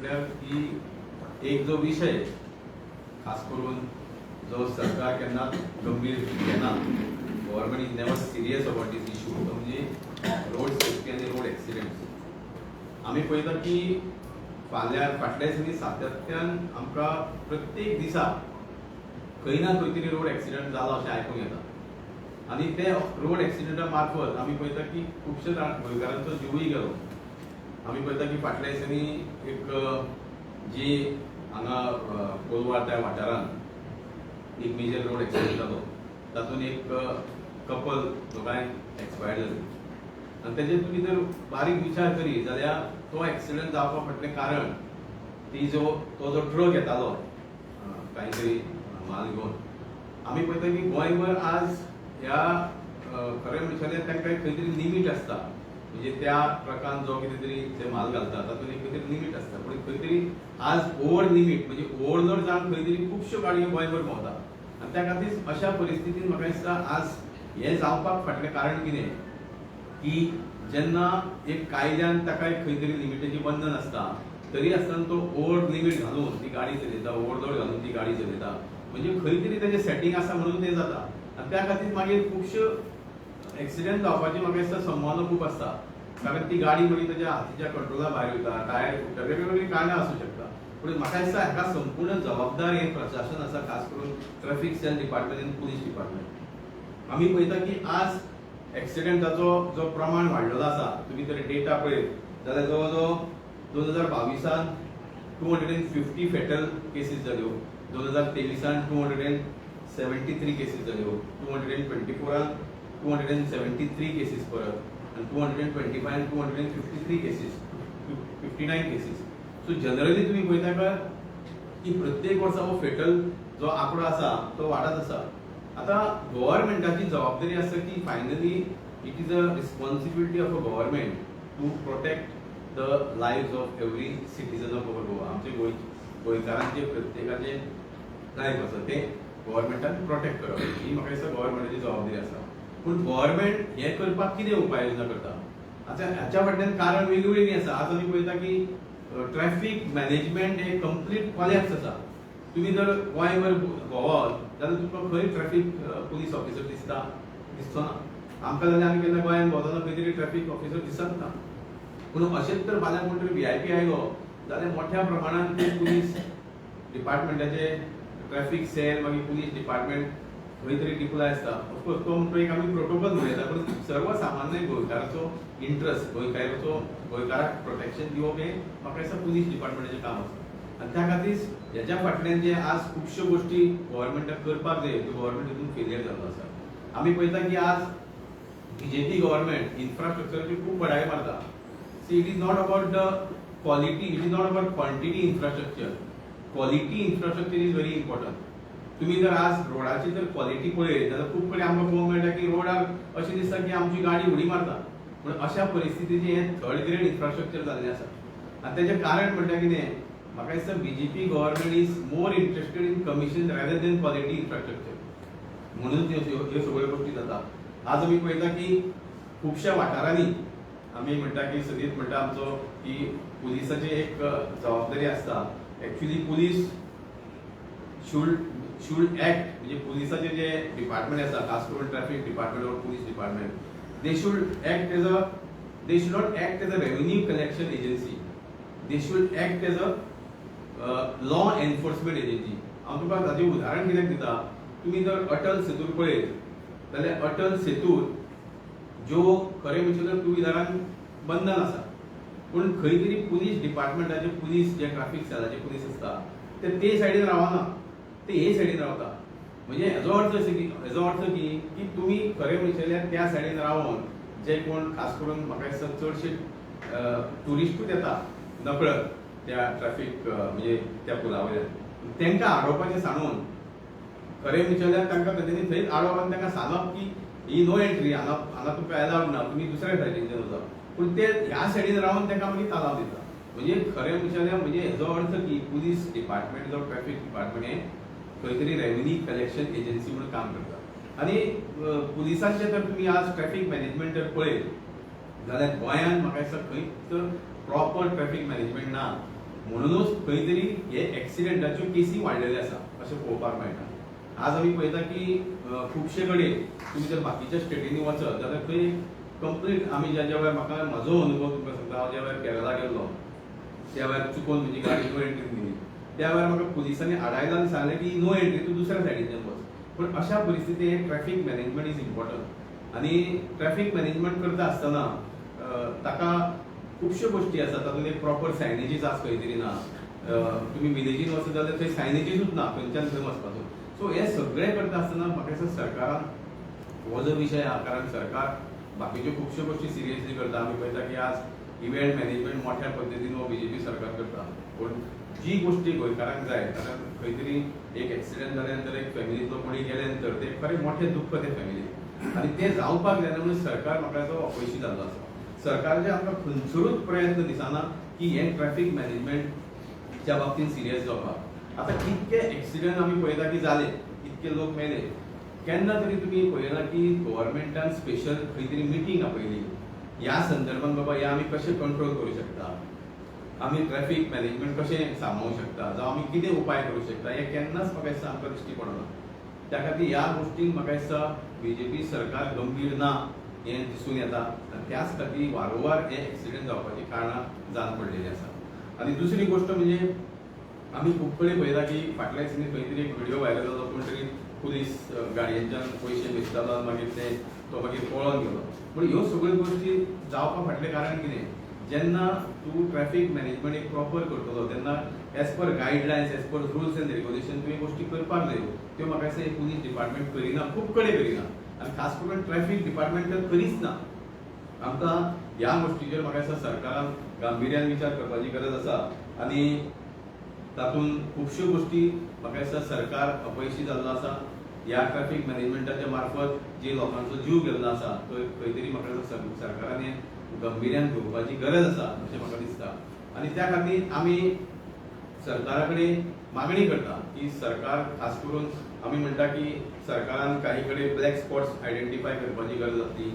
ही एक जो विषय खास करून जो सरकार केन्ना गंभीर घेना, government is never serious about this issue, तो म्हणजे रोड सेफ्टी आनी रोड एक्सिडेंट्स. आमी पळयता की फाटल्या दिसांनी सातत्यान आमकां प्रत्येक दिसा खंय ना खंय तरी रोड एक्सिडेंट जालो अशें आयकूंक येता. आनी ते रोड एक्सिडेंटा मार्फत आमी पळयता की खुबशे गोंयकारांचो जिवूय गेलो. आमी पळयता की फाटल्या दिसांनी एक जी हांगा कोलवार त्या वाठारांत एक मेजर रोड एक्सिडेंट जालो. तातूंत एक कपल दोगांय एक्सपायर जाली. आनी तेजे तुमी जर बारीक विचार करी जाल्यार तो एक्सिडेंट जावपा फाटलें कारण तो जो ट्रक येतालो कांय तरी माल घेवन, आमी पळयता की गोंयभर आज ह्या खरें म्हणशालें तांकां खंय तरी लिमीट आसता. म्हणजे त्या ट्रकान जो कितें तरी जे माल घालता तातूंत एक खंय तरी लिमीट आसता. पूण खंय तरी आज ओव्हर लिमीट म्हणजे ओव्हरलोड जावन खंय तरी खुबश्यो गाडयो गोंयभर भोंवता. आनी त्या खातीर अशा परिस्थितींत म्हाका दिसता आज हें जावपाक फाटलें कारण कितें की जेन्ना एक कायद्यान ताका खंय तरी लिमिटेचें बंधन आसता, तरी आसतना तो ओव्हर लिमीट घालून ती गाडी चलयता, ओव्हरलोड घालून ती गाडी चलयता. म्हणजे खंय तरी तेजें सेटिंग आसा म्हणून तें जाता. आनी त्या खातीर मागीर खुबश्यो एक्सिडेंट जावपाची म्हाका दिसता संभावना खूब आसता. कारण ती गाडी मागीर तेज्या हातीच्या कंट्रोला भायर वयता, टायर फुटता, वेगवेगळी कारणां आसूं शकता. पूण म्हाका दिसता हाका संपूर्ण जबाबदार हें प्रशासन आसा, खास करून ट्रॅफिक सेल डिपार्टमेंट आनी पुलीस डिपार्टमेंट. आमी पळयता की आज एक्सिडेंटाचो जो प्रमाण वाडलेलो आसा, तुमी जर डेटा पळयत जाल्यार जवळ जवळ 2022 250 फेटल केसीस जाल्यो, 2023 273 केसीस जाल्यो, 2024 273 केसीस परत, आनी 2025 253 केसीस, 59 केसीस. सो जनरली तुमी पळयता काय की प्रत्येक वर्सा हो फेटल जो आंकडो आसा तो वाडत आसा. आतां गव्हर्नमेंटाची जबाबदारी आसा की finally it is a responsibility of a government to protect the lives of every citizen of our Goa. आमचे गोंयकारांचे प्रत्येकाचे लायफ आसा ते गव्हर्नमेंटान प्रोटेक्ट करप, ही म्हाका दिसता गव्हर्नमेंटाची जबाबदारी आसा. पूण गव्हर्नमेंट हें करपाक कितें उपाय योजना करता? आतां हाच्या फाटल्यान कारण वेगवेगळी आसा. आज आमी पळयता की ट्रॅफिक मॅनेजमेंट हे कंप्लीट कॉलॅप्स आसा. तुमी जर गोंयभर भोंवत जाल्यार तुमकां खंय ट्रॅफिक पुलीस ऑफिसर दिसचो ना. आमकां जाल्यार आमी केन्ना गोंयांत भोंवतना खंय तरी ट्रॅफिक ऑफिसर दिसत ना. पूण अशेंच तर फाल्यां कोण तरी VIP आयलो जाल्यार मोठ्या प्रमाणांत ते पुलीस डिपार्टमेंटाचे ट्रॅफिक सेल मागीर पुलीस डिपार्टमेंट खंय तरी डिप्लॉय आसता. ऑफकोर्स तो म्हणटा एक आमी प्रोटोकॉल उलयता, पूण सर्वसामान्य गोंयकाराचो इंट्रस्ट, गोंयकाराक प्रोटेक्शन दिवप हें म्हाका दिसता पुलीस डिपार्टमेंटाचें काम आसा. आनी त्या खातीर हेच्या फाटल्यान जे आज खुबश्यो गोश्टी गव्हर्नमेंटाक करपाक जाय त्यो गव्हर्नमेंट हितून फेलियर जाल्लो आसा. आमी पळयता की आज BJP गव्हर्नमेंट इन्फ्रास्ट्रक्चरची खूब बडाय मारता. See it is not about the quality, it is not about quantity infrastructure. Quality infrastructure is very important. तुम्ही जर आज रोडाची जर क्वालिटी पळयत जाल्यार खूब कडेन आमकां पळोवंक मेळटा की रोडार अशें दिसता की आमची गाडी उडी मारता. पूण अशा परिस्थितीचें हें थर्ड ग्रेड इन्फ्रास्ट्रक्चर जाल्लें आसा. आनी तेजें कारण म्हणटा कितें, म्हाका दिसता BJP government is more interested in commission rather than quality infrastructure. म्हणून ह्यो सगळ्यो गोश्टी जाता. आज आमी पळयता की खुबश्या वाठारांनी आमी म्हणटा की सदीत म्हणटा आमचो की पुलिसाची एक जबाबदारी आसता. एक्चुअली पुलीस should act, म्हणजे पुलिसाचे जे डिपार्टमेंट आसा, खास करून ट्रॅफिक डिपार्टमेंट और police department, they should not act as a revenue collection agency. They should act as a law enforcement agency. हांव तुका ताचें उदाहरण कित्याक दिता, तुमी जर अटल सेतूर पळयत जाल्यार अटल सेतूर ज्यो खरें म्हणचे जाल्यार टू व्हिलरांक बंधन आसा, पूण खंय तरी पुलीस डिपार्टमेंटाचे पुलीस जे ट्रॅफिक सेलाचे पुलीस आसता ते सायडीन रावना, ते हे सायडीन रावता. म्हणजे हेजो अर्थ की तुमी खरें म्हणचे त्या सायडीन रावन जे कोण खास करून म्हाका दिसता चडशे ट्युरिस्टूच येता नकळत त्या ट्रॅफिक म्हणजे त्या पुला वयल्यान, तांकां आडोवपाचें सांडून खरें म्हणचे जाल्यार तांकां खंय थंयच आडोवप आनी तांकां सांगप की ही नो एंट्री, हांगा तुमकां अलावड ना, तुमी दुसऱ्या सायडीन वचा. पूण ते ह्या सायडीन रावन तांकां मागीर तालाव दिता. म्हणजे खरें म्हणचे जाल्यार म्हणजे हेजो अर्थ की पुलीस डिपार्टमेंट जो ट्रॅफिक डिपार्टमेंट हें खंय तरी रेव्हेन्यू कलेक्शन एजन्सी म्हणून काम करता. आनी पुलिसांचे तर तुमी आज ट्रॅफिक मॅनेजमेंट जर पळयत जाल्यार गोंयांत म्हाका दिसता खंय तर प्रॉपर ट्रॅफिक मॅनेजमेंट ना. म्हणूनच खंय तरी हे एक्सिडेंटाच्यो केसी वाडलेले आसा अशें पळोवपाक मेळटा. आज आमी पळयता की खुबशे कडेन तुमी जर बाकीच्या स्टेटींनी वचत जाल्यार थंय कंप्लीट आमी ज्या वेळार म्हाका म्हजो अनुभव तुमकां सांगता. हांव ज्या वेळार केरळा गेल्लो त्या वेळार चुकून म्हजी गाडी नो एंट्री दिली. त्या वेळार म्हाका पुलिसांनी आडायला आनी सांगलें की नो एंट्री, तूं दुसऱ्या सायडीच्यान वच. पण अशा परिस्थितीत ट्रॅफिक मॅनेजमेंट इज इम्पॉर्टंट. आनी ट्रॅफिक मॅनेजमेंट करता आसतना ताका खुबश्यो गोश्टी आसात. तातूंत एक प्रॉपर सायनेजीस आस खंय तरी ना. तुमी विलेजीन वचत जाल्यार थंय सायनेजीसूच ना खंयच्यान खंय वचपाचो. सो हे सगळें करता आसतना म्हाका दिसता सरकारान हो जो विशय आहा, कारण सरकार बाकीच्यो खुबश्यो गोश्टी सिरियसली करता. आमी पळयता की आज इव्हेंट मॅनेजमेंट मोठ्या पद्दतीन हो बीजेपी सरकार करता. पूण जी गोश्टी गोंयकारांक जाय, कारण खंय तरी एक एक्सिडेंट जाल्या नंतर एक फॅमिलींतलो कोणी गेले नंतर ते खरें मोठें दुख्ख ते फॅमिलीक, आनी ते जावपाक जायना म्हणून सरकार म्हाका दिसता अपयशी जाल्लो आसा. सरकारचे आमकां खंयसरूच प्रयत्न दिसना की हे ट्रॅफिक मॅनेजमेंटच्या बाबतींत सिरियस जावपाक. आतां कितके एक्सिडेंट आमी पळयता की जाले, इतके लोक मेले. केन्ना तरी तुमी पळयना की गव्हर्मेंटान स्पेशल खंय तरी मिटींग आपयली ह्या संदर्भात, बाबा हे आमी कशें कंट्रोल करूं शकता, आमी ट्रॅफिक मॅनेजमेंट कशें सांबाळूंक शकता, जावं आमी कितें उपाय करूं शकता, हे केन्नाच म्हाका दिसता आमकां दिश्टी पडना. त्या खातीर ह्या गोश्टींक म्हाका दिसता बीजेपी सरकार गंभीर ना हें दिसून येता. आनी त्याच खातीर वारंवार हे एक्सिडेंट जावपाची कारणां जावन पडलेली आसा. आनी दुसरी गोश्ट म्हणजे आमी खूब कडेन पळयता की फाटल्या दिसांनी खंय तरी एक व्हिडिओ व्हायरल जालो, कोण तरी पुलीस गाडयेच्यान पयशे मेजतालो आनी मागीर तो मागीर पळोन गेलो. पूण ह्यो सगळ्यो गोश्टी जावपा फाटलें कारण कितें, जेन्ना तूं ट्रॅफिक मॅनेजमेंट एक प्रॉपर करतलो तेन्ना as per guidelines, as per rules end regulation तुवें गोश्टी करपाक जाय. त्यो म्हाका दिसता एक पुलीस डिपार्टमेंट करिना, खूब कडेन करिना, आनी खास करून ट्रॅफिक डिपार्टमेंट तर करीच ना. आमकां ह्या गोश्टीचेर म्हाका दिसता सरकारान गांभीर्यान विचार करपाची गरज आसा. आनी तातूंत खुबश्यो गोश्टी म्हाका दिसता सरकार अपयशी जाल्लो आसा. ह्या ट्रॅफिक मॅनेजमेंटाच्या मार्फत जे लोकांचो जीव गेल्लो आसा तो खंय तरी म्हाका दिसता सरकारान हें गंभीर्यान घेवपाची गरज आसा अशें म्हाका दिसता. आनी त्या खातीर आमी सरकारा कडेन मागणी करता की सरकार खास करून आमी म्हणटा की सरकारान काही कडेन ब्लॅक स्पॉट्स आयडेंटिफाय करपाची गरज जातली,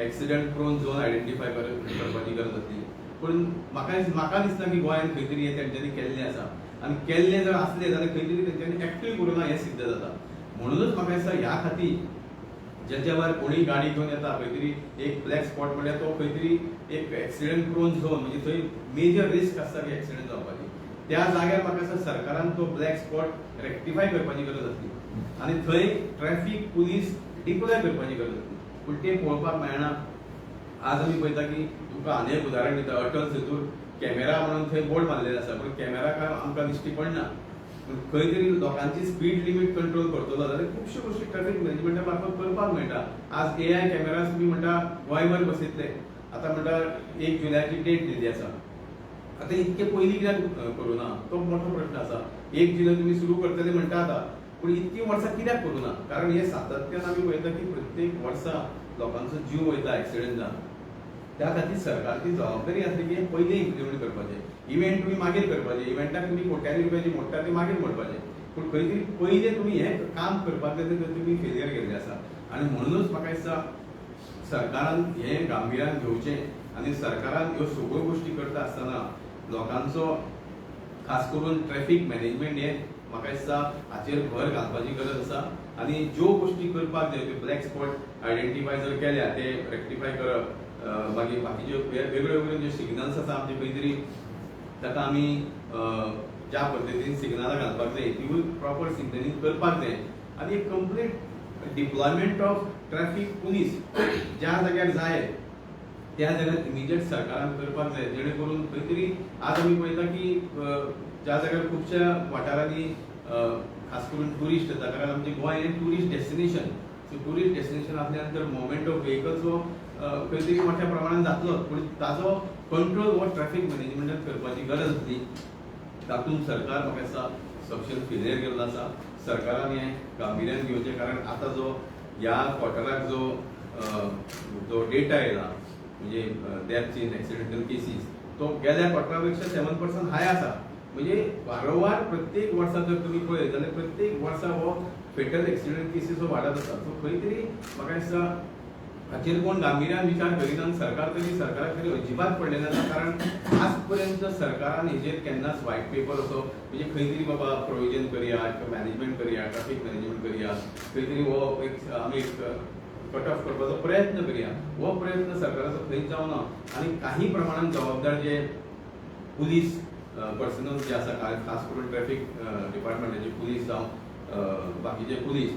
एक्सिडेंट प्रोन झोन आयडेंटिफाय करपाची गरज जातली. पूण म्हाका दिसता की गोंयांत खंय तरी हे तेंच्यांनी केल्लें आसा, आनी केल्लें जर आसलें जाल्यार खंय तरी तेंच्यांनी एक्टिव्ह करूं ना हें सिद्ध जाता. म्हणूनच म्हाका दिसता ह्या खातीर ज्याच्या वेळार कोणी गाडी घेवन येता खंय तरी एक ब्लॅक स्पॉट म्हणल्यार तो खंय तरी एक एक्सिडेंट प्रोन झोन, म्हणजे थंय मेजर रिस्क आसता की एक्सिडेंट जावपाची, त्या जाग्यार म्हाका दिसता सरकारान तो ब्लॅक स्पॉट रेक्टिफाय करपाची गरज आसली आनी थंय ट्रॅफिक पुलीस डिप्लॉय करपाची गरज आसली. पूण तें पळोवपाक मेळना. आज आमी पळयता की तुमकां आनी एक उदाहरण दिता, अटल सेतूर कॅमेरा म्हणून थंय बोर्ड मारलेले आसा, पूण कॅमेरा काय आमकां दिश्टी पडना. खंय तरी लोकांची स्पीड लिमीट कंट्रोल करतलो जाल्यार खुबश्यो गोश्टी ट्रॅफिक मॅनेजमेंटा मार्फत करपाक मेळटा. आज AI कॅमेराज तुमी म्हणटा गोंयभर बसयतले, आतां म्हणटा 1 जुलयाची डेट दिल्ली आसा. आतां इतके पयलीं कित्याक करूं ना, तो मोठो प्रश्न आसा. 1 जुलय तुमी सुरू करतले म्हणटा आतां, पूण इतकी वर्सां कित्याक करूं ना? कारण हे सातत्यान आमी पळयता की प्रत्येक वर्सा लोकांचो जीव वयता एक्सिडेंट जावन. त्या खातीर सरकारची जबाबदारी आसली की पयलीं इम्प्लिमेंट करपाचें. इव्हेंट तुमी मागीर करपाचे, इव्हेंटाक तुमी कोट्यांनी रुपयाची मोडटा ते मागीर मोडपाचे, पूण खंय तरी पयलीं तुमी हें काम करपाक जाय तें तुमी फेलियर केल्लें आसा. आनी म्हणूनच म्हाका दिसता सरकारान हें गांभीर्यान घेवचें आनी सरकारान ह्यो सगळ्यो गोश्टी करता आसतना लोकांचो खास करून ट्रॅफिक मॅनेजमेंट हें म्हाका दिसता हाचेर भर घालपाची गरज आसा. आनी ज्यो गोश्टी करपाक जाय त्यो ब्लॅक स्पॉट आयडेंटिफाय जर केल्या ते रेक्टिफाय करप, मागीर बाकीच्यो वेगळ्यो वेगळ्यो ज्यो सिग्नल्स आसा आमचे खंय तरी ताका आमी ज्या पद्दतीन सिग्नलां घालपाक जाय तिवूय प्रॉपर सिग्नलींग करपाक जाय. आनी एक complete deployment of traffic police ज्या जाग्यार जाय त्या जाग्यार इमिजिएट सरकारान करपाक जाय, जेणे करून खंय तरी आज आमी पळयता की ज्या जाग्यार खुबश्या वाठारांनी खास करून टुरिस्ट येता, कारण आमचें गोंय हें tourist destination. So tourist destination आसल्या नंतर मुवमेंट ऑफ व्हेकल्स हो खंय तरी मोठ्या प्रमाणात जातलो, पूण ताजो कंट्रोल हो ट्रॅफिक मॅनेजमेंटान करपाची गरज आसली. तातूंत सरकार म्हाका दिसता सपशेल फेलियर केल्लो आसा. सरकारान हें गांभीर्यान घेवचें, कारण आतां जो ह्या क्वॉर्टराक जो डेटा येयला म्हणजे डेथ्स इन एक्सिडेंटल केसीस तो गेल्या क्वॉर्टरा पेक्षा 7% हाय आसा. म्हणजे वारंवार प्रत्येक वर्सा जर तुमी पळयत जाल्यार प्रत्येक वर्सा हो फेटल एक्सिडेंट केसीस हो वाडत आसा. सो खंय तरी म्हाका दिसता हाचेर कोण गांभीर्यान विचार करिना आनी सरकाराक तरी अजिबात पडलें ना. कारण आज पर्यंत सरकारान हेजेर केन्नाच व्हायट पेपर असो म्हणजे खंय तरी बाबा प्रोविजन करया किंवा मॅनेजमेंट करया, ट्रॅफिक मॅनेजमेंट करया, खंय तरी हो आमी कट ऑफ करपाचो प्रयत्न करया, हो प्रयत्न सरकाराचो खंयच जावना. आनी काही प्रमाणात जबाबदार जे पुलीस पर्सनल जे आसा, खास करून ट्रॅफिक डिपार्टमेंटाचे पुलीस जावं बाकीचे पुलीस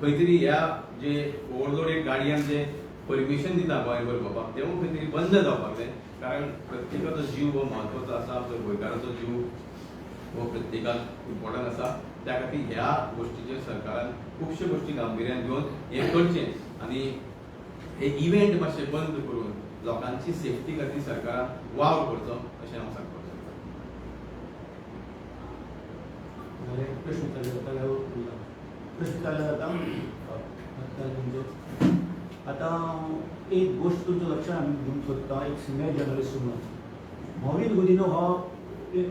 खंय तरी ह्या जे ओव्हरलोडेड गाडयांक जे परमिशन दिता गोंयभर भोंवपाक तेवूय खंय तरी बंद जावपाक जाय. कारण प्रत्येकाचो जीव हो म्हत्वाचो आसा, गोंयकाराचो जीव हो प्रत्येकाक इम्पॉर्टंट आसा. त्या खातीर ह्या गोष्टीचेर सरकारान खुबश्यो गोष्टी गांभीर्यान घेवन हें करचें आनी हे इव्हेंट मातशे बंद करून लोकांची सेफ्टी खातीर सरकारान वावर करचो अशें हांव सांगपाक प्रश्न चालला जाता. आता एक गोष्ट तुमचं लक्षात आम्ही घेऊन सोदता, एक सिनियर जर्नलिस्ट म्हणून मॉविन गुदिनो हो एक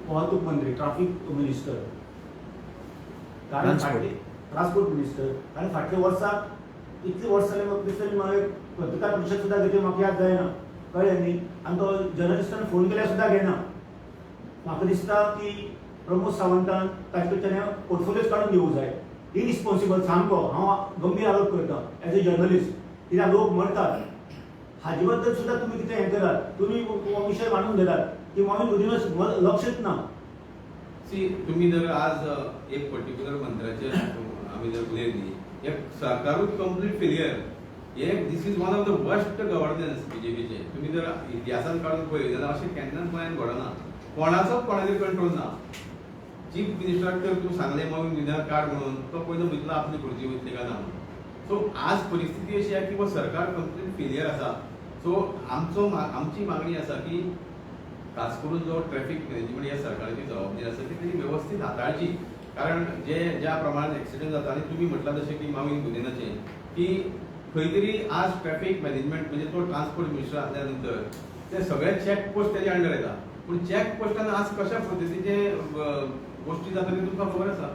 वाहतूक मंत्री, ट्राफिक मिनिस्टर, ट्रान्सपोर्ट मिनिस्टर. कारण फाटल्या वर्साक इतली वर्स जाली म्हाका दिसता हांव एक पत्रकार परिशद सुद्दां घेतली, म्हाका याद जायना कळ्ळें न्ही. आनी तो जर्नलिस्टान फोन केल्यार सुद्दां घेना. म्हाका दिसता की प्रमोद सावंतान ताचे कडच्यान पोर्टफोलियोज काडून घेवंक जाय. इरिस्पॉन्सिबल सामको, हांव गंभीर आरोप करता एज अ जर्नलिस्ट. कित्याक लोक मरतात, हाजे बद्दल सुद्दां तुमी कितें हें करात, तुमी हो विशय मांडून धरात की मॉविन गुदिनो लक्षच ना. सी तुम्ही जर आज एक पर्टिक्युलर मंत्र्याचेर आमी जर उलयली, एक सरकारूच complete failure, this is one of the worst governance बीजेपीचे. तुम्ही जर इतिहासान काढून पळयलें जाल्यार अशें केन्नाच गोंयांत घडना. कोणाचोच कोणाचेर कंट्रोल ना. चीफ मिनिस्टराक तर तूं सांगलें मॉविन गुदिनो काड म्हणून, तो पयलो भितलो आपली खुर्ची वयतली काय ना म्हणून. सो आज परिस्थिती अशी आहे की वो सरकार कंप्लीट फेलियर आसा. सो आमची मागणी आसा की खास करून जो ट्रॅफिक मॅनेजमेंट ह्या सरकाराची जबाबदारी आसा ती तरी वेवस्थीत हाताळची. कारण ज्या प्रमाणात एक्सिडेंट जाता, आनी तुमी म्हटलां जशें की मॉविन गुदिनाचें की खंय तरी आज ट्रॅफिक मॅनेजमेंट म्हणजे तो ट्रान्सपोर्ट मिनिस्टर आसल्या नंतर ते सगळे चॅक पोस्ट तेजे अंडर येता. पूण चॅक पोस्टान आज कशा पद्दतीचे गोष्टी जाता ते तुमकां खबर आसा.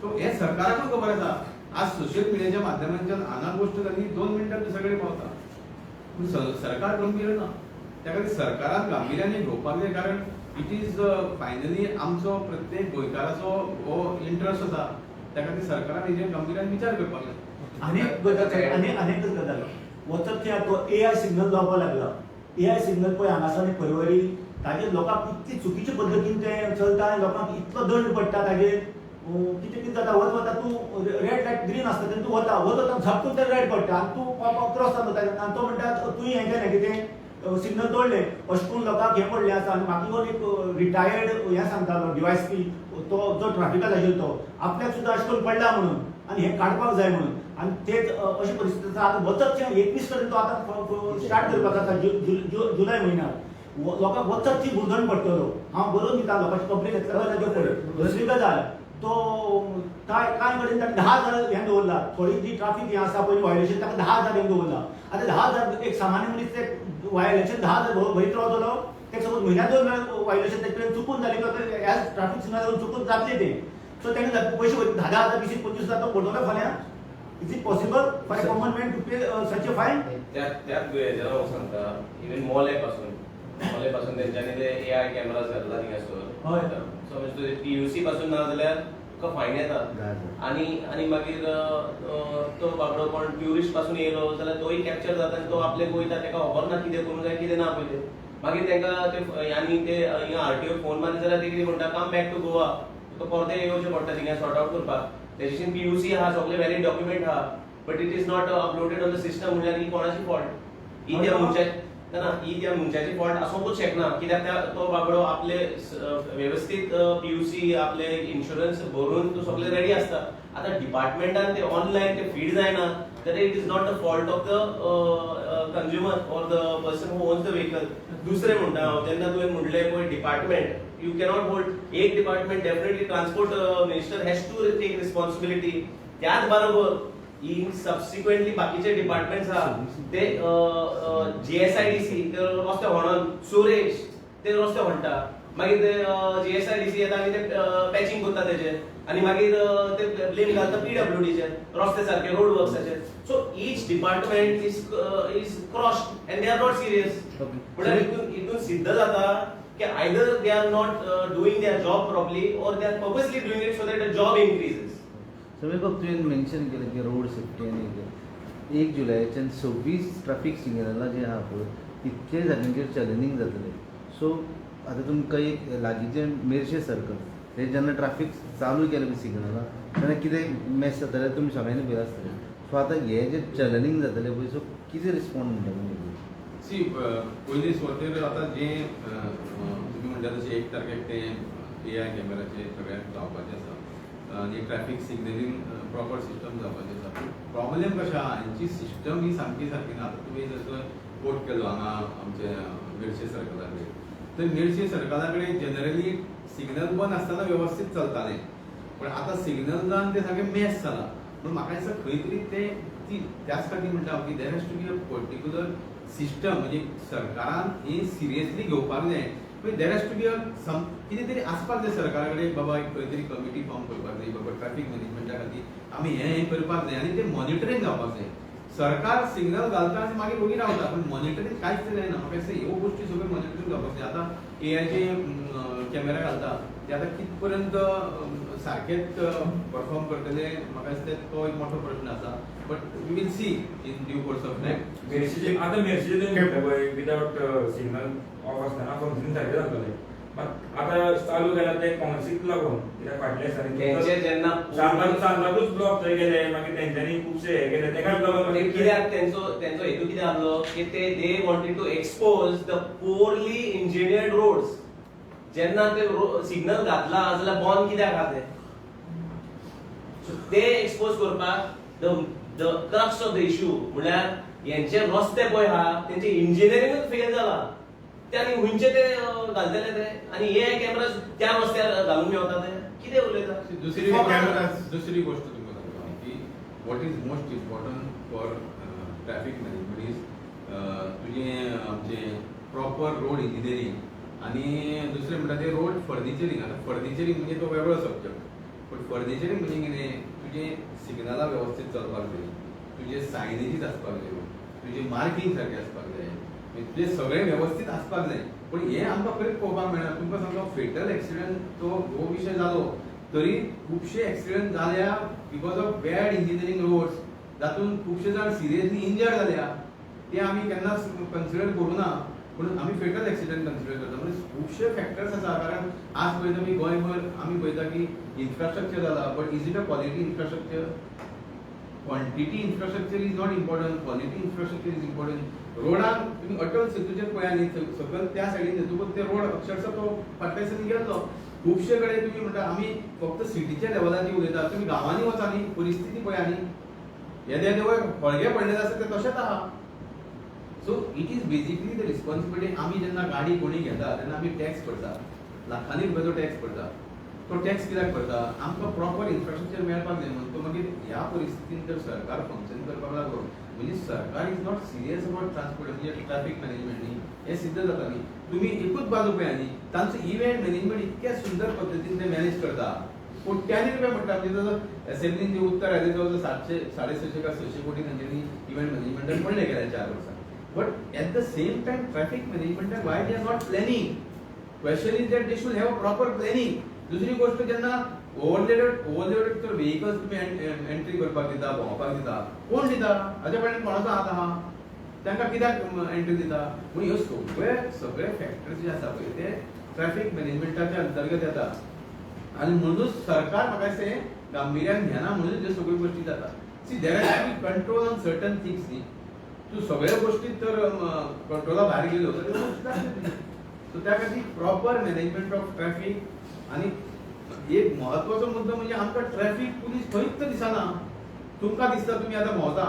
सो हे सरकाराकूय खबर आसा. आज सोशल मिडियाच्या माध्यमांतल्यान हांगा गोष्ट जाली 2 मिनटांत दुसरे पावता. पूण सरकार गंभीर ना. त्या खातीर सरकारान गांभीर्यान घेवपाक जाय. कारण इट इज फायनली आमचो प्रत्येक गोंयकाराचो हो इंट्रस्ट आसा. त्या खातीर सरकारान हेजेर गांभीर्यान विचार करपाक जाय. अनेकच गजाल वचत तो AI सिग्नल जावपाक लागला. AI सिग्नल पळय हांगासर परवरी ताजेर लोकांक इतली चुकीच्या पद्दतीन ते चलता आनी लोकांक इतलो दंड पडटा ताजेर. कितें जाता वता तूं रेड लायट ग्रीन आसता तेन्ना तूं वता झपकून ते रेड पडटा आनी तूं क्रॉस जाता आनी तो म्हणटा तुवें हें केलें कितें सिग्नल तोडलें. अशें करून लोकांक हें पडलें आसा. आनी म्हाका इवन एक रिटायर्ड हें सांगतालो DYSP, तो जो ट्रॅफिकाक आशिल्लो तो आपल्याक सुद्दां अशें करून पडला म्हणून आनी हें काडपाक जाय म्हणून. आनी तेच अशी परिस्थिती आसा. आतां वचतशें 21 पर्यंत तो आतां स्टार्ट करपाचो आसा जुलय म्हयन्यात. लोकांक वचतशी भुरदंड पडटलो. हांव बरोवन दिता लोकांची कंप्लेन येतलो ताज्या पळय. दुसरी गजाल तो कांय कडेन ताणें 10,000 हें दवरला. थोडी जी ट्राफीक हें आसा पयलीं वायलेशन ताका 10,000 हें दवरला. आतां 10,000 एक सामान्य मनीस ते वायलेशन 10,000 भरीत रावतलो. तेका सपोज म्हयन्याक 2 वेळा वायलेशन तेजे कडेन चुकून जाली तर ह्या ट्राफीक सिग्नलावरून चुकून जातलें तें. सो तेणें पयशे 10,000 20-25 तो भरतलो फाल्यां. Is it possible for a common man to pay such a fine? त्यात दुयेंसां हांव सांगता. इवन मोले पासून तेंच्यांनी ते AI कॅमेराज घातला थिंगासर. हय. सो म्हणजे PUC पासून ना जाल्यार तुका फायन येता. आनी मागीर तो बाबडो कोण ट्युरिस्ट पासून येयलो जाल्यार तोय कॅप्चर जाता आनी तो आपले वयता. ताका खबर ना कितें करूंक जाय कितें ना पयलें. मागीर तांकां ते आनी ते हिंगा RTO फोन मारले जाल्यार ते कितें म्हणटा कम बॅक टू गोवा. तुका परते येवचें पडटा थिंगा सॉर्ट आउट करपाक. तेजेशीन PUC आहा, सगळे वॅलिड डॉक्युमेंट आहा. But it is not uploaded on the system. म्हणल्यार ही कोणाची फॉल्ट? ही त्या मनशाची फॉल्ट आसूंकूच शकना. कित्याक तो बाबडो आपले वेवस्थीत PUC आपले इन्शुरन्स भरून तो सगळे रेडी आसता. आतां डिपार्टमेंटान ते ऑनलायन ते फीड जायना जाल्यार it is not the fault of the consumer or the person who owns the vehicle. दुसरें म्हणटा हांव, जेन्ना तुवें म्हणलें पळय डिपार्टमेंट, यू कॅनॉट होल्ड एक department. Definitely transport minister has to take responsibility. त्याच बरोबर सबसिक्वेंटली बाकीचे डिपार्टमेंट्स आहा ते GSIDC ते रस्ते म्हणून, सुरेश ते रस्ते म्हणटा. मागीर ते GSIDC येता आनी ते पॅचिंग करता तेजे आनी मागीर ते ब्लेम घालता PWDचेर रस्ते सारके रोड वर्क्साचेर. So each department is crossed and they are not serious. म्हळ्यार हितून सिद्ध जाता की either they are not doing their job properly or they are purposely doing it so that the job increases. Sameer बाब तुवें मेन्शन केलें की रोड सेफ्टी आनी 1 जुलयाच्यान 26 ट्रॅफिक सिग्नलां जे आहा पळय तितके जाग्यांचेर चॅलेंजींग जातलें. सो आतां तुमकां एक लागींचें मेर्शे सर्कल हे जेन्ना ट्रॅफिक चालू केलें पळय सिग्नलां तेन्ना कितें मॅच जातालें तुमी सगळ्यांनी पळय आसतलें. सो आतां हे जे चॅलेंजींग जातलें पळय सो कितें रिस्पॉन्ड म्हणटा तुमी? सी पयलीं सुवातेर आतां जें तुमी म्हणटा तशें 1 तारखेक तें AI कॅमेराचेर सगळ्यांक लावपाचें आसा आनी ट्रॅफिक सिग्नलींग प्रॉपर सिस्टम जावपाचें आसा. प्रॉब्लेम कशें आहा हांची सिस्टम ही सारकी ना. आतां तुमी जसो कोट केलो हांगा आमचे मेर्शे सर्कला कडेन तर मेर्शे सर्कला कडेन जनरली सिग्नल बंद आसतना वेवस्थीत चलतालें पण आतां सिग्नल जावन तें सारकें मॅश जालां. म्हणून म्हाका दिसता खंय तरी तें त्याच खातीर म्हणटा हांव की there has to be a particular system म्हणजे सरकारान ही सिरियसली घेवपाक जाय. देर हॅज टू बी अ कितें तरी आसपाक जाय सरकारा कडेन बाबा खंय तरी कमिटी फॉर्म करपाक जाय बाबा ट्रॅफिक मॅनेजमेंटा खातीर आमी हें करपाक जाय आनी तें मॉनिटरींग जावपाक जाय. सरकार सिग्नल घालता आनी मागीर उगी रावता पण मॉनिटरींग कांयच जायना. म्हाका दिसता ह्यो गोश्टी सगळ्यो मॉनिटरींग जावपाक जाय. आतां AI कॅमेरा घालता ते आतां कित पर्यंत सारकेच परफॉर्म करतले म्हाका दिसता तो एक मोठो प्रश्न आसा. But we will see in due course of time. मेर्शेचे विदाउट सिग्नल ऑफ आसतना फंक्शन सारकें जातलें. आतां चालू केला ते कॉमर्सीक लागून कित्याक फाटल्या तेंचे जेन्ना सांतातूच ब्लॉक थंय गेले मागीर तेंच्यांनी खुबशे हे केले तेकाच लागून कित्याक तेंचो हेतू कितें आसलो की they wanted to expose the poorly engineered roads. जेन्ना ते सिग्नल घातला जाल्यार बॉन कित्याक आहा ते एक्सपोज करपाक the crux of the issue म्हळ्यार हेंचे रस्ते पळय आहा तेंचे इंजिनियरींगूच फेल जाला. ते आनी हुंयचे ते घालतले ते आनी AI कॅमेरा त्या रस्त्यार घालून मेवता ते कितें उलयता. दुसरी गोष्ट तुमकां सांगता की what is most important for traffic management is तुजें आमचें प्रॉपर रोड इंजिनियरींग आनी दुसरें म्हणटा तें रोड फर्निचरींग. आतां फर्निचरींग म्हणजे तो वेगळो सब्जक्ट पण फर्निचरींग म्हणजे कितें तुजें सिग्नलां वेवस्थीत चलपाक जाय, तुजे सायनेजीस आसपाक जाय, तुजें मार्कींग सारकें आसपाक जाय, तुजें सगळें वेवस्थीत आसपाक जाय. पण हें आमकां खरेंच पळोवपाक मेळना. तुमकां सांगता फेटल एक्सिडंट तो हो विशय जालो तरी खुबशे एक्सिडंट जाल्या because of bad engineering roads. तातूंत खुबशे जाण सिरियसली इंजर्ड जाल्या ते आमी केन्नाच कन्सिडर करूं ना पूण आमी फेटल एक्सिडंट कन्सिडर करता. म्हणजे खुबशे फॅक्टर्स आसा. कारण आज पळयता आमी गोंयभर आमी पळयता की इन्फ्रास्ट्रक्चर जाला but is it a quality infrastructure? Quantity infrastructure is not important, quality infrastructure is important. रोडान तुम्ही अटल सेतूचेर पळया न्ही सकयल त्या सायडीन येतकूच ते रोड अक्षरशः तो फाटल्या दिसांनी गेल्लो. खुबशे कडेन तुम्ही म्हणटा आमी फक्त सिटीच्या लेवलाची उलयता, तुम्ही गांवांनी वचा न्ही परिस्थिती पळया न्ही येदे देवय हळगे पडलेले आसा ते तशेंच आहा. So it is basically the responsibility. आमी जेन्ना गाडी कोणी घेता तेन्ना आमी टॅक्स भरता, लाखांनी रुपयाचो टॅक्स भरता. तो टॅक्स कित्याक भरता? आमकां प्रॉपर इन्फ्रास्ट्रक्चर मेळपाक जाय म्हणून. तो मागीर ह्या परिस्थितीन जर सरकार फंक्शन करपाक लागलो म्हणजे सरकार is not serious about transport म्हणजे ट्रॅफिक मॅनेजमेंट न्ही हे सिद्ध जाता न्ही. तुम्ही एकूच बाजू पळया न्ही तांचो इव्हेंट मॅनेजमेंट इतक्या सुंदर पद्दतीन ते मॅनेज करता. कोट्यांनी रुपया म्हणटा म्हणजे जर असेंब्लीन जे उत्तर आयलें जवळ 700 650 का 600 कोटी तांच्यांनी इव्हेंट मॅनेजमेंटाक पडले गेल्या 4 वर्सां. But at the same time traffic मॅनेजमेंटाक why they are not planning. Question is that they should have a proper planning. दुसरी गोष्ट जेन्ना ओव्हरलोडेड तर व्हेकल्स तुम्ही एंट्री करपाक दिता, भोंवपाक दिता, कोण दिता? हाच्या फाटल्यान कोणाचो हात आहा? तांकां कित्याक एंट्री दिता? पूण ह्यो सगळे फॅक्टर्स जे आसा पळय ते ट्रॅफिक मॅनेजमेंटाच्या अंतर्गत येता आनी म्हणूनच सरकार म्हाका दिसता गांभीर्यान घेना म्हणून ह्यो सगळ्यो गोश्टी जाता. See there has to be control on certain things न्ही. तूं सगळ्यो गोश्टी तर कंट्रोला भायर गेल्यो तर सो त्या खातीर प्रॉपर मॅनेजमेंट ऑफ ट्रॅफिक. आनी एक महत्वाचो मुद्दो म्हणजे आमकां ट्रॅफिक पुलीस खंयच दिसना. तुमकां दिसता तुमी आतां भोंवता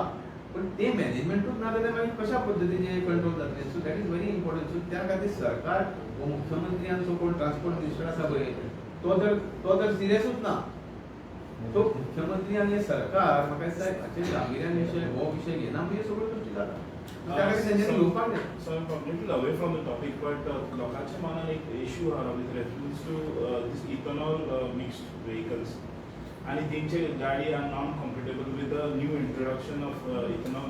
पण ते मॅनेजमेंटूच ना जाल्यार मागीर कशा पद्दतीन कंट्रोल जातलें. So that is very important. So त्या खातीर सरकार हो मुख्यमंत्री आनी जो कोण ट्रान्सपोर्ट मिनिस्टर आसा पळय तो जर सिरियसूच ना. तो मुख्यमंत्री आनी सरकार म्हाका दिसता हाचेर गांभीर्यान हो विशय घेना म्हणजे सगळ्यो गोश्टी जाता. त्याकडे त्यांनी लोकांना So I'm a little away from the topic, but लोकांच्या मनात एक issue हा with reference to this ethanol mixed vehicles. आणि त्यांचे गाडी are non-compatible with the new introduction of ethanol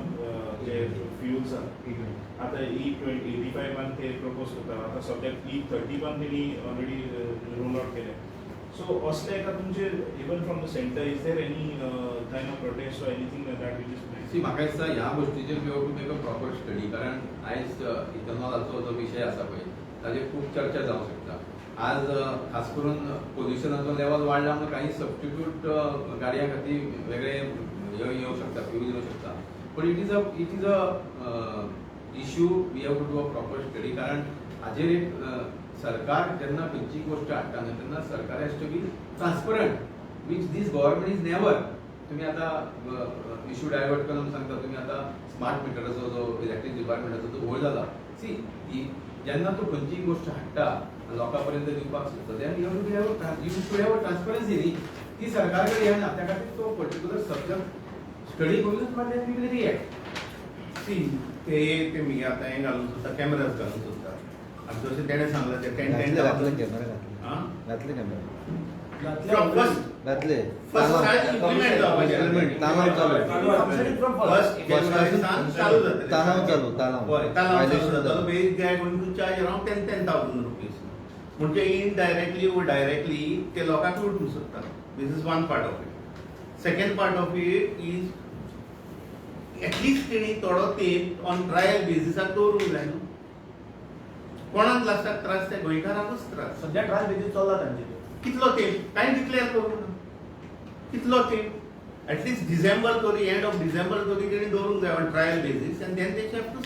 जे fuels आहेत. आता E85 पण ते propose करतात. आता सध्या E30 पण त्यांनी already roll out केले. So असले का तुमचे even from the center is there any kind of protest or anything like that which is see म्हाका दिसता ह्या गोष्टीचेर we have to make a proper study कारण आयज इथेनॉलाचो जो विशय आसा पळय ताजेर खूब चर्चा जावंक शकता. आज खास करून पोल्युशनाचो लेवल वाडला म्हणून काही सबस्टिट्यूट गाडयां खातीर वेगळे येवंक शकता, फ्यूल येवंक शकता. पण it is a issue we have to do a proper study कारण हाजेर एक सरकार जेन्ना खंयची गोष्ट हाडटा न्हय तेन्ना सरकार has to be transparent which this government is never. तुम्ही आता इश्यू डायवर्ट करून सांगता तुम्ही आता स्मार्ट मीटराचो जो इलेक्ट्रीक डिपार्टमेंटाचो तो घोळ जाला. सी जेन्ना तूं खंयची गोष्ट हाडटा लोकां पर्यंत दिवपाक सोदता then you should have transparency न्ही. ती सरकार कडेन येना त्या खातीर तो पर्टिक्युलर सब्जेक्ट स्टडी करूनच मागीर वी विल रिएक्ट. सी ते मी आता हें घालून सुद्दां कॅमेराज घालून सुद्दां आतां जशें तेणें सांगलें ते घातले कॅमेरा हां घातले कॅमेरा From first घातले काय implement जावपाचें. तानाव चालू First January-सान चालू जातलें. तानाव हय, तालाव चालू Violation जातलो. जाता. Because they are going to charge around 10,000 rupees. म्हणजे इनडायरेक्टली और डायरेक्टली ते लोकांक लुटूंक सोदता. This is one part of it. Second part of it is at least तेणी थोडो तेप ऑन ट्रायल बेसिसाक दवरूंक जाय न्हू. कोणाक लास्टाक त्रास ते गोंयकारांकूच त्रास. सध्या ट्रायल बेजीस चल्ला तांचे कितलो तेप कांय डिक्लेअर करूंक ना. कितलो तेप एटलीस्ट डिसेंबर तरी एंड ऑफ डिसेंबर तरी तेणी दवरूंक जाय on trial basis and then they have to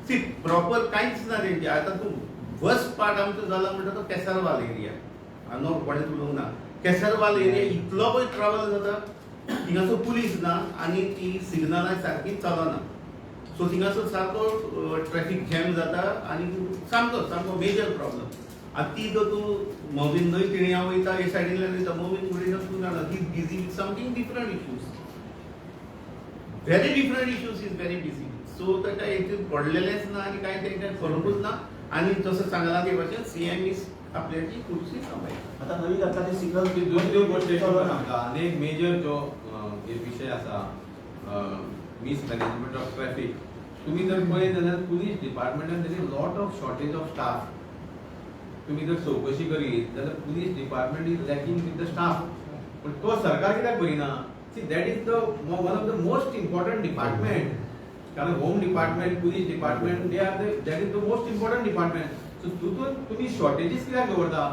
see proper कांयच ना तेंचे. आतां तूं फर्स्ट पार्ट आमचो जाला म्हणटा तो केसरवाल एरिया. हांगा कोणें उलोवंक ना. केसरवाल एरिया इतलो पळय ट्रॅवल जाता थिंगासो पुलीस ना आनी ती सिग्नलां सारकी चलना. सो थिंगासो सारको ट्रॅफिक जॅम जाता आनी सामको मेजर प्रॉब्लम. आतां ती जर तूं मोविनूय तिणी हांव वयता हे सायडींतल्यान वयता मोविन फुडें तूं जाणा ही busy with something different issues. Very different issues is very busy. So ताका हेतून पडलेलेंच ना आनी कांय तेंकां करूंकूच ना. आनी जसो सांगला ते भाशेन सीएम इज आपल्याची खुर्ची सांबाळटा. आता नवी घातला ते सिग्नल ती दुसरी गोष्ट एक सांगता आनी मेजर जो एक विशय आसा मिसमॅनेजमेंट ऑफ ट्रॅफिक. तुम्ही जर पळयत जाल्यार पुलीस डिपार्टमेंटान there is lot of shortage of staff. तुम्ही जर चौकशी करीत जाल्यार police department is lacking with the staff. पण तो सरकार कित्याक करिना. See that is the one of the most important department. कारण home department police department that is the most important department. So तितून तुम्ही शॉर्टेजीस कित्याक दवरता.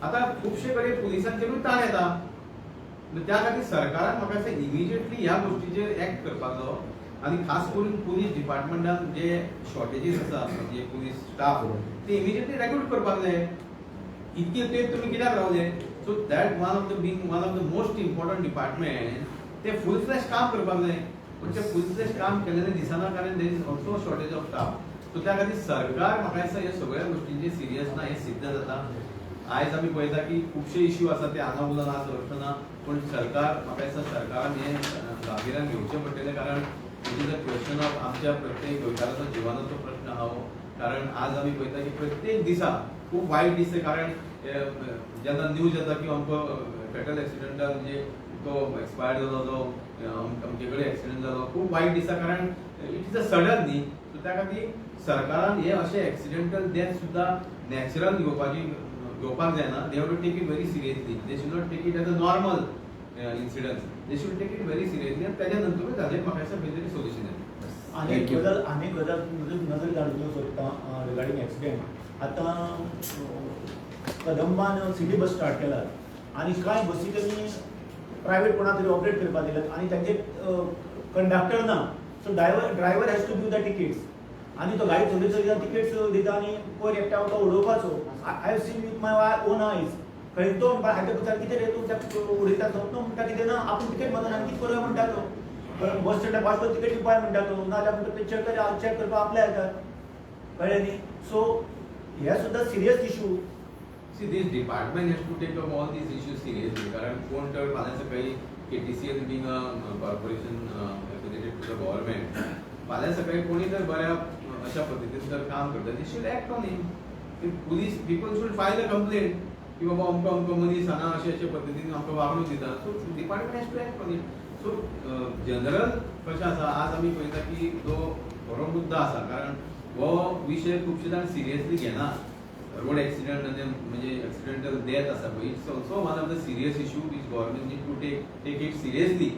आतां खुबशे कडेन पुलिसांचेरूय ताण येता. त्या खातीर सरकारान म्हाका दिसता इमिजिएटली ह्या गोष्टीचेर एक्ट करपाक जायो आनी खास करून पुलीस डिपार्टमेंटान जे शॉर्टेजीस आसा म्हणजे पुलीस स्टाफ ते इमिजिएटली रेक्रूट करपाक जाय. इतके तेप तुमी कित्याक रावले. So that one of the most important department ते फूल फ्लॅश काम करपाक जाय. पण ते फूल फ्लॅश काम केलेलें दिसना कारण there is also shortage of staff. So त्या खातीर सरकार म्हाका दिसता ह्या सगळ्या गोष्टींचेर सिरियस ना हें सिद्ध जाता. आयज आमी पळयता की खुबशे इश्यू आसा ते हांगा उलना आसतना पण सरकार म्हाका दिसता सरकारान हें गांभिऱ्यान घेवचें पडटलें कारण it is a question of आमच्या प्रत्येक गोंयकाराचो जिवनाचो प्रश्न आहा हो. कारण आज आमी पळयता की प्रत्येक दिसा खूब वायट दिसता कारण जेन्ना न्यूज येता की अमको फेटल एक्सिडेंटान म्हणजे तो एक्सपायर्ड जालो जो अमके कडेन एक्सिडेंट जालो खूब वायट दिसता कारण इट इज अ सडन न्ही. सो त्या खातीर सरकारान हे अशे एक्सिडेंटल डेथ सुद्दां नॅचरल घेवपाक जायना. They have to take it very seriously. They should not take it as a normal incidence. They should take it very seriously आनी तेज्या नंतरूच हाजेर म्हाका दिसता खंय तरी सोल्युशन येता. अनेक गजाल नजर घालूंक सोदता रिगार्डिंग एक्सिडेंट. आतां कदंबान सिटी बस स्टार्ट केला आनी कांय बसी त्यांनी प्रायवेट कोणा तरी ऑपरेट करपाक दिल्यात आनी तांचे कंडक्टर ना. So driver has to give the tickets आनी तो गाडी चलयता टिकेट्स दिता आनी पयर एकट्या तो उडोवपाचो. I have seen with my own eyes. खंय तो हाच्या पुतार कितें रे तूं त्या उडयता तो म्हणटा कितें ना आपूण टिकेट मागून आनी कितें करूया म्हणटा तो. बस स्टँडार वाचतो टिकेट दिवपाक म्हणटा तो नाजाल्यार म्हणटा ते चेक करपाक आपल्या येतात. कळ्ळें न्ही. सो हे सुद्दां serious issue. See, this department has to take up all these issues seriously. कारण कोण तर फाल्यां सकाळी KTCL being a corporation affiliated to the government, फाल्यां सकाळी कोणी जर बऱ्या अशा पद्दतीन जर काम करता they should act on him. Police people should file a complaint की बाबा अमको मनीस हांगा अशे पद्दतीन आमकां वागणूक दिता. So department has to act on it. So general कशें आसा, आज आमी पळयता की जो बरो मुद्दो आसा, कारण हो विशय खुबशे जाण सिरियसली घेनात. रोड एक्सिडेंट म्हणजे एक्सिडेंटल डेथ आसा पळय, it's also one of the serious issue which government need to take it seriously.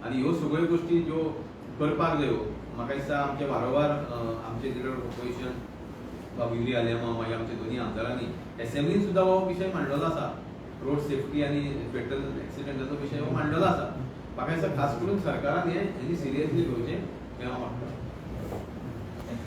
आनी ह्यो सगळ्यो गोश्टी ज्यो करपाक जायो, म्हाका दिसता आमचे वारंवार आमचे लिडर ऑपोजिशन बाबुली आलेमा मागीर आमच्या दोन्ही आमदारांनी असेंब्लीन सुद्धा हो विशय मांडलेलो आसा. रोड सेफ्टी आनी फेटल एक्सिडेंटाचो विशय हो मांडलेलो आसा. म्हाका दिसता खास करून सरकारान हें सिरियसली घेवचें हें हांव मागता.